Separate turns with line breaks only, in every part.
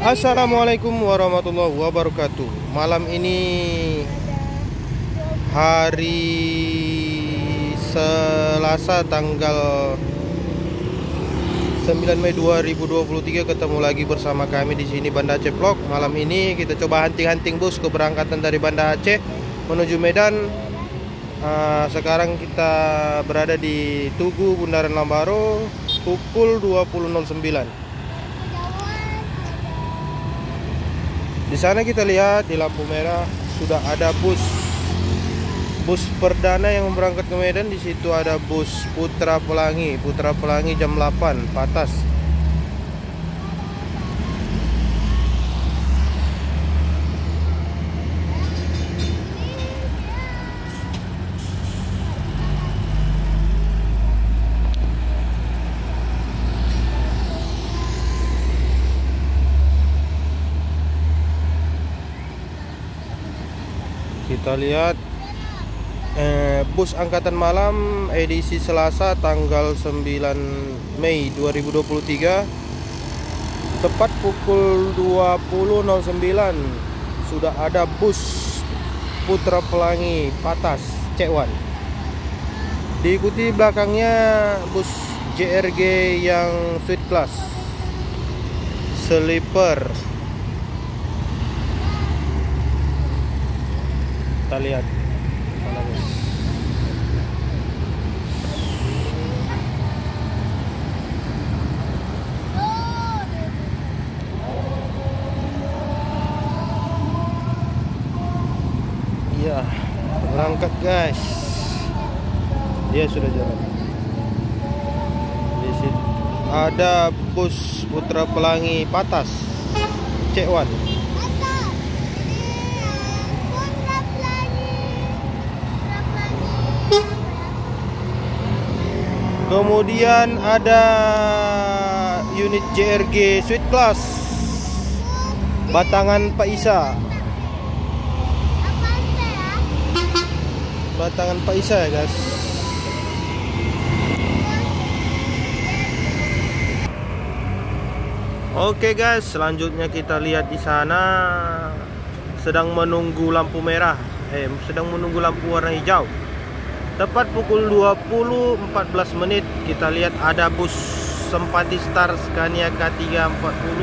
Assalamualaikum warahmatullahi wabarakatuh. Malam ini hari Selasa tanggal 9 Mei 2023, ketemu lagi bersama kami di sini Banda Aceh Vlog. Malam ini kita coba hunting-hunting bus keberangkatan dari Banda Aceh menuju Medan. Sekarang kita berada di Tugu Bundaran Lambaro pukul 20.09. Di sana kita lihat di lampu merah sudah ada bus perdana yang berangkat ke Medan. Di situ ada bus Putra Pelangi jam 8 Patas. Kita lihat bus angkatan malam edisi Selasa tanggal 9 Mei 2023, tepat pukul 20.09 sudah ada bus Putra Pelangi Patas C1. Diikuti belakangnya bus JRG yang suite class sleeper. Kita lihat ya, berangkat guys. Dia sudah jalan. Di situ ada bus Putra Pelangi Patas C1. Kemudian ada unit JRG Suite Class Batangan Pak Isa. Batangan Pak Isa ya guys. Oke guys, selanjutnya kita lihat di sana sedang menunggu lampu merah, sedang menunggu lampu warna hijau. Tepat pukul 20.14 kita lihat ada bus Sempati Star Scania K340.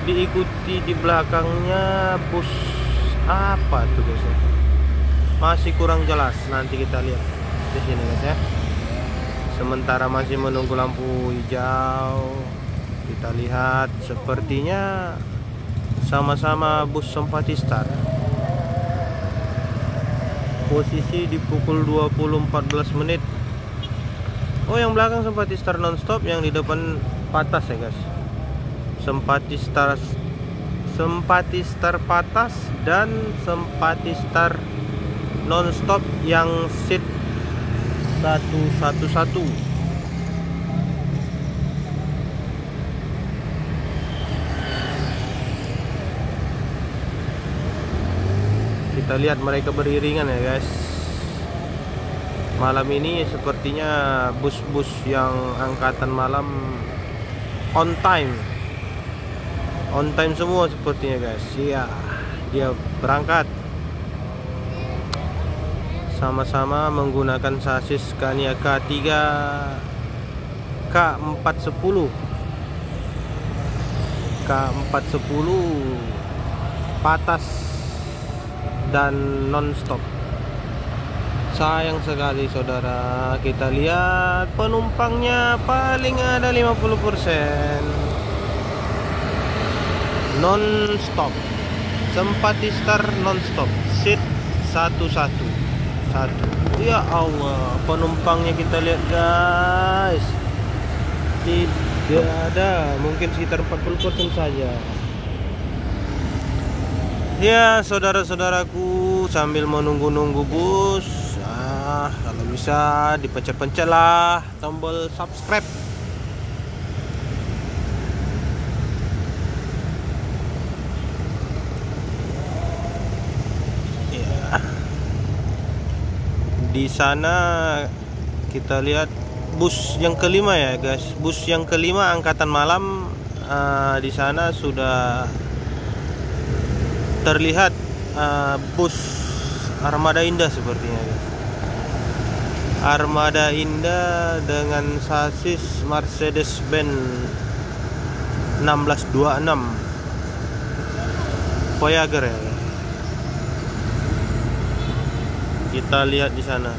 Diikuti di belakangnya bus apa tuh guys ya? Masih kurang jelas, nanti kita lihat di sini guys ya. Sementara masih menunggu lampu hijau, kita lihat sepertinya sama-sama bus Sempati Star. Posisi di pukul 20.14. Oh, yang belakang Sempati Star nonstop, yang di depan Patas ya guys. Sempati Star Patas dan Sempati Star nonstop yang seat 111. Kita lihat mereka beriringan ya guys. Malam ini sepertinya bus-bus yang angkatan malam on time semua sepertinya guys. Iya, dia berangkat sama-sama menggunakan sasis Scania K3 K410 Patas dan nonstop. Sayang sekali saudara, kita lihat penumpangnya paling ada 50%. Nonstop Sempati Star nonstop seat 111. Ya Allah, penumpangnya kita lihat guys, tidak ada, mungkin sekitar 40% saja. Ya saudara-saudaraku, sambil menunggu-nunggu bus, kalau bisa dipencet-pencet lah tombol subscribe. Ya. Di sana kita lihat bus yang kelima ya guys, bus yang kelima angkatan malam di sana sudah terlihat bus Armada Indah sepertinya. Armada Indah dengan sasis Mercedes-Benz 1626 Voyager ya. Kita lihat di sana.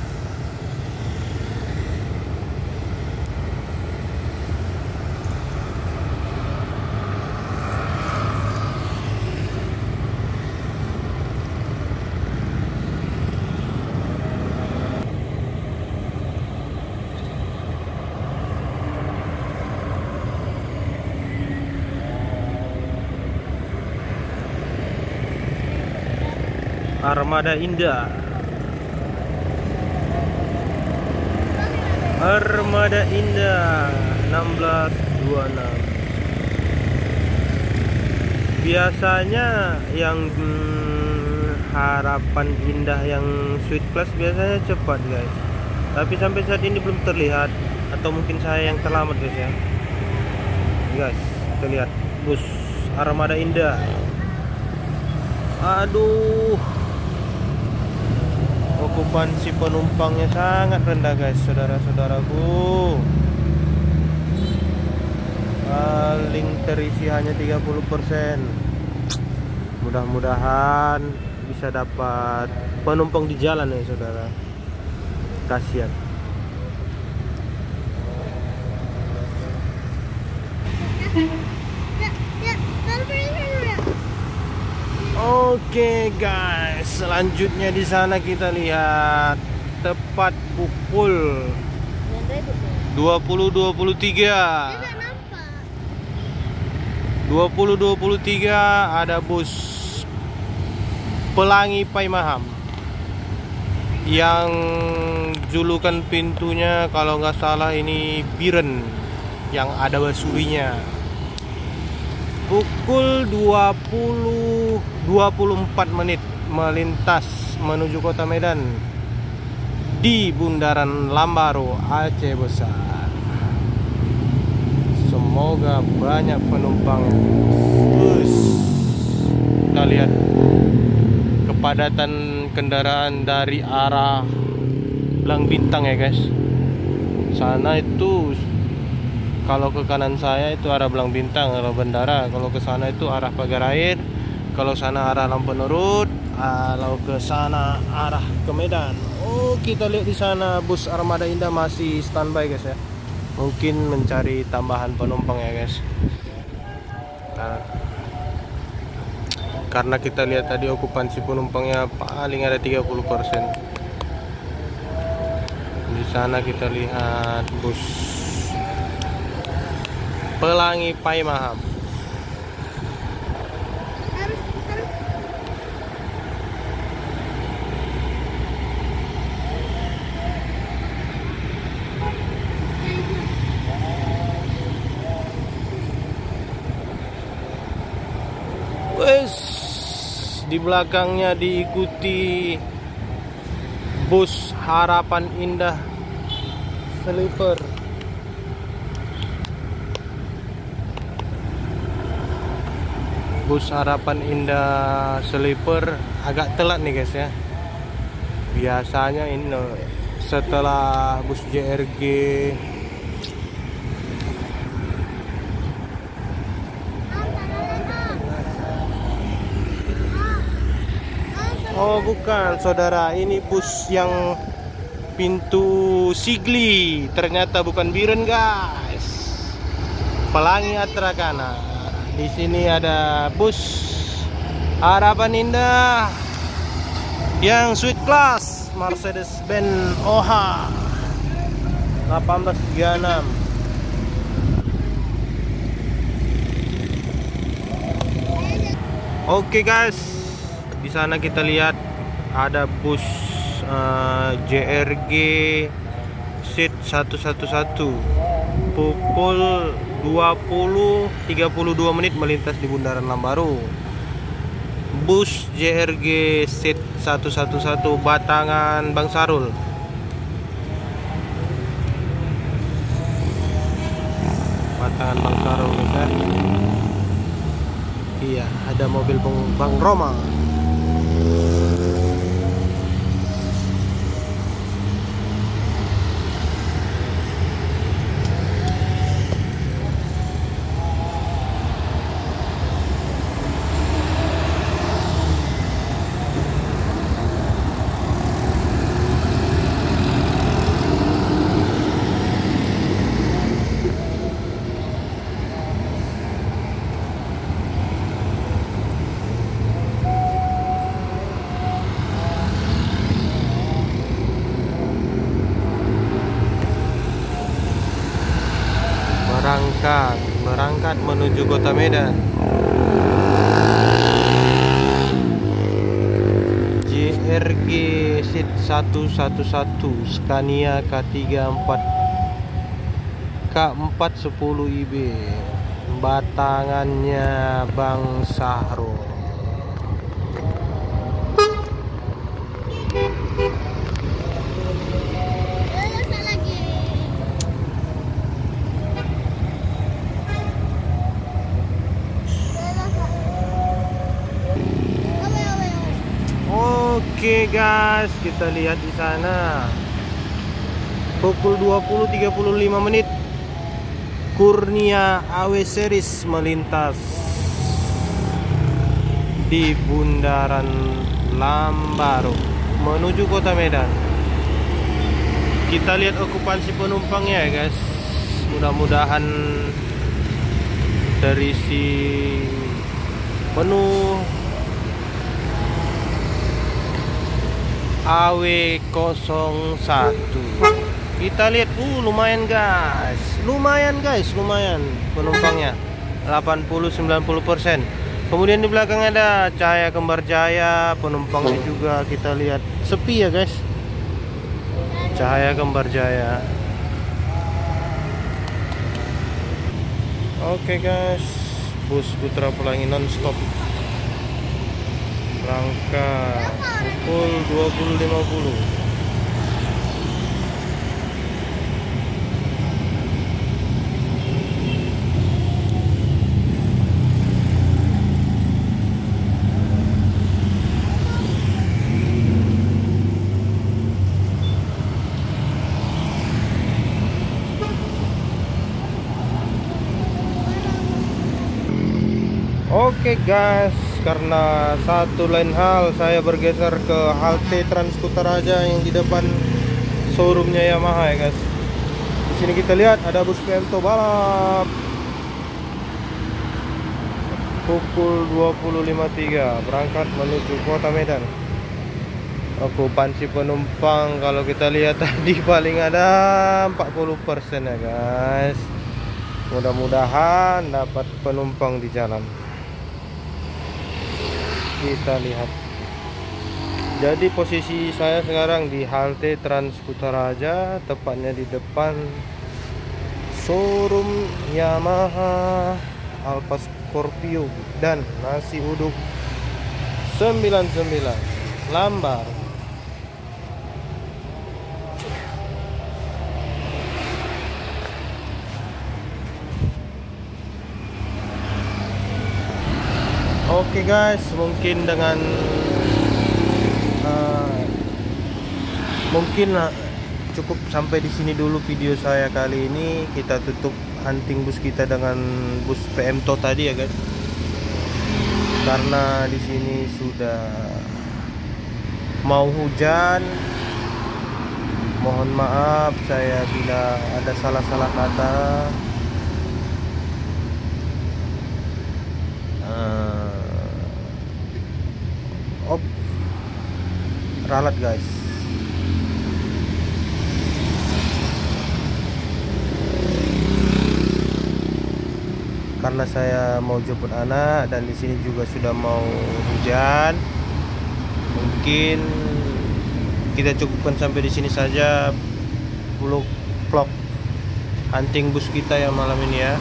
Armada Indah. Armada Indah 1626. Biasanya yang Harapan Indah yang Sweet Class biasanya cepat guys, tapi sampai saat ini belum terlihat, atau mungkin saya yang terlambat guys ya. Guys, kita lihat bus Armada Indah. Aduh, okupansi penumpangnya sangat rendah guys, saudara-saudaraku. Paling terisi hanya 30%. Mudah-mudahan bisa dapat penumpang di jalan ya saudara. Kasihan. Oke guys, selanjutnya di sana kita lihat tepat pukul 20.23 ada bus Pelangi Paimaham yang julukan pintunya kalau nggak salah ini Biren yang ada basurinya. Pukul 20.24 melintas menuju kota Medan di Bundaran Lambaro, Aceh Besar. Semoga banyak penumpangnya. Kita lihat kepadatan kendaraan dari arah Belang Bintang ya guys. Sana itu kalau ke kanan saya itu arah Belang Bintang, arah bandara. Kalau ke sana itu arah Pagar Air. Kalau sana arah Lampu Nurut. Kalau ke sana arah ke Medan. Oh, kita lihat di sana bus Armada Indah masih standby guys ya. Mungkin mencari tambahan penumpang ya guys. Karena kita lihat tadi okupansi penumpangnya paling ada 30%. Di sana kita lihat bus Pelangi Paimaham. Wes, di belakangnya diikuti bus Harapan Indah Sleeper. Bus Harapan Indah Sleeper agak telat nih guys ya. Biasanya ini setelah bus JRG Oh bukan saudara, ini bus yang pintu Sigli, ternyata bukan Biren guys. Pelangi Atrakana. Di sini ada bus Harapan Indah yang Sweet Class Mercedes-Benz OH 1836. Oke guys, di sana kita lihat ada bus JRG Seat 111 pukul 20.32 melintas di Bundaran Lambaro. Bus JRG Seat 111 Batangan Bang Sarul. Batangan Bang Sarul guys. Iya, ada mobil Bang Roma. Berangkat menuju Kota Medan. JRG Seat 111 Scania K410 IB, batangannya Bang Sahrul. Oke guys, kita lihat di sana pukul 20.35 menit Kurnia AW Series melintas di Bundaran Lambaru menuju Kota Medan. Kita lihat okupansi penumpangnya ya guys. Mudah-mudahan terisi penuh. AW01. Kita lihat lumayan guys. Lumayan penumpangnya. 80-90%. Kemudian di belakang ada Cahaya Kembar Jaya, penumpangnya juga kita lihat sepi ya guys. Cahaya Kembar Jaya. Oke guys, bus Putra Pelangi non-stop berangkat pukul 20.50. Oke guys, karena satu lain hal saya bergeser ke halte Trans Kutaraja yang di depan showroomnya Yamaha ya guys. Di sini kita lihat ada bus PMto balap pukul 20.53 berangkat menuju Kota Medan. Okupansi penumpang kalau kita lihat tadi paling ada 40% ya guys. Mudah-mudahan dapat penumpang di jalan. Kita lihat. Jadi posisi saya sekarang di halte Trans Kutaraja, tepatnya di depan showroom Yamaha Alfa Scorpio dan nasi uduk 99 Lambar. Oke guys, mungkin dengan cukup sampai di sini dulu video saya kali ini. Kita tutup hunting bus kita dengan bus PMto tadi ya guys. Karena di sini sudah mau hujan. Mohon maaf saya bila ada salah-salah kata. Ralat guys. Karena saya mau jemput anak dan di sini juga sudah mau hujan. Mungkin kita cukupkan sampai di sini saja vlog hunting bus kita yang malam ini ya.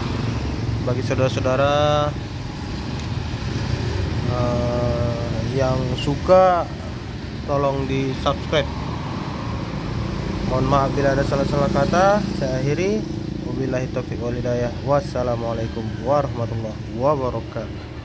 Bagi saudara-saudara yang suka, tolong di subscribe. Mohon maaf bila ada salah-salah kata. Saya akhiri. Wabillahi taufiq wal hidayah. Wassalamualaikum warahmatullahi wabarakatuh.